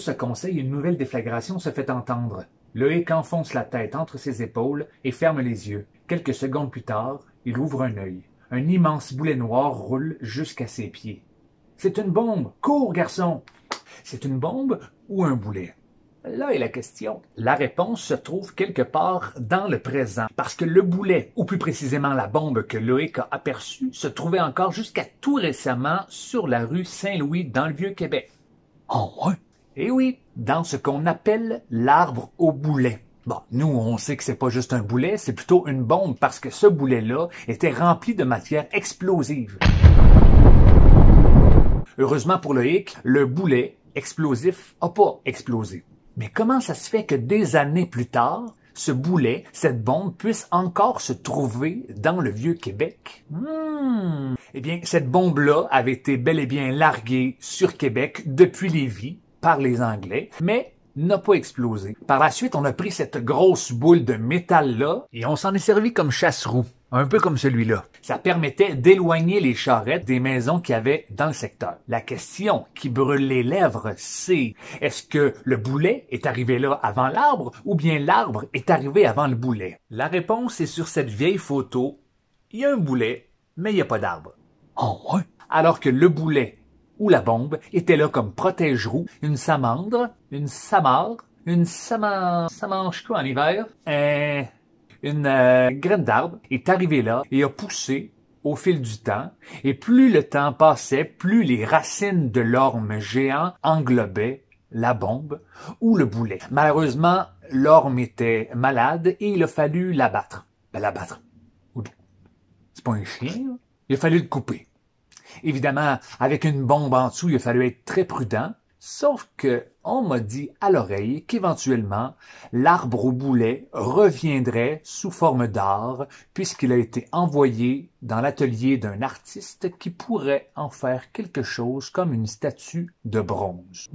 ce conseil, une nouvelle déflagration se fait entendre. Loïc enfonce la tête entre ses épaules et ferme les yeux. Quelques secondes plus tard, il ouvre un œil. Un immense boulet noir roule jusqu'à ses pieds. « C'est une bombe! Cours, garçon! » C'est une bombe ou un boulet? Là est la question. La réponse se trouve quelque part dans le présent, parce que le boulet, ou plus précisément la bombe que Loïc a aperçue, se trouvait encore jusqu'à tout récemment sur la rue Saint-Louis dans le Vieux-Québec. Oh ouais? Eh oui, dans ce qu'on appelle l'arbre au boulet. Bon, nous, on sait que c'est pas juste un boulet, c'est plutôt une bombe, parce que ce boulet-là était rempli de matière explosive. Heureusement pour Loïc, le boulet explosif n'a pas explosé. Mais comment ça se fait que des années plus tard, ce boulet, cette bombe, puisse encore se trouver dans le Vieux-Québec? Eh bien, cette bombe-là avait été bel et bien larguée sur Québec depuis Lévis par les Anglais, mais n'a pas explosé. Par la suite, on a pris cette grosse boule de métal-là et on s'en est servi comme chasse-roue. Un peu comme celui-là. Ça permettait d'éloigner les charrettes des maisons qu'il y avait dans le secteur. La question qui brûle les lèvres, c'est est-ce que le boulet est arrivé là avant l'arbre ou bien l'arbre est arrivé avant le boulet? La réponse est sur cette vieille photo. Il y a un boulet, mais il n'y a pas d'arbre. Oh ouais? Alors que le boulet ou la bombe était là comme protège-roue, une salamandre, une samarre, ça mange quoi en hiver? Une graine d'arbre est arrivée là et a poussé au fil du temps. Et plus le temps passait, plus les racines de l'orme géant englobaient la bombe ou le boulet. Malheureusement, l'orme était malade et il a fallu l'abattre. L'abattre. C'est pas un chien, là. Il a fallu le couper. Évidemment, avec une bombe en dessous, il a fallu être très prudent. Sauf que on m'a dit à l'oreille qu'éventuellement, l'arbre au boulet reviendrait sous forme d'art puisqu'il a été envoyé dans l'atelier d'un artiste qui pourrait en faire quelque chose comme une statue de bronze.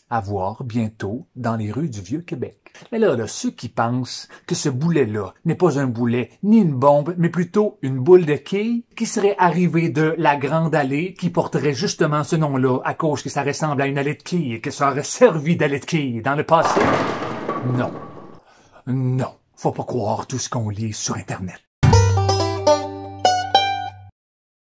À voir bientôt dans les rues du Vieux-Québec. Mais là, ceux qui pensent que ce boulet-là n'est pas un boulet ni une bombe, mais plutôt une boule de quilles qui serait arrivée de la Grande Allée, qui porterait justement ce nom-là à cause que ça ressemble à une allée de quilles et que ça aurait servi d'allée de quilles dans le passé. Non. Non. Faut pas croire tout ce qu'on lit sur Internet.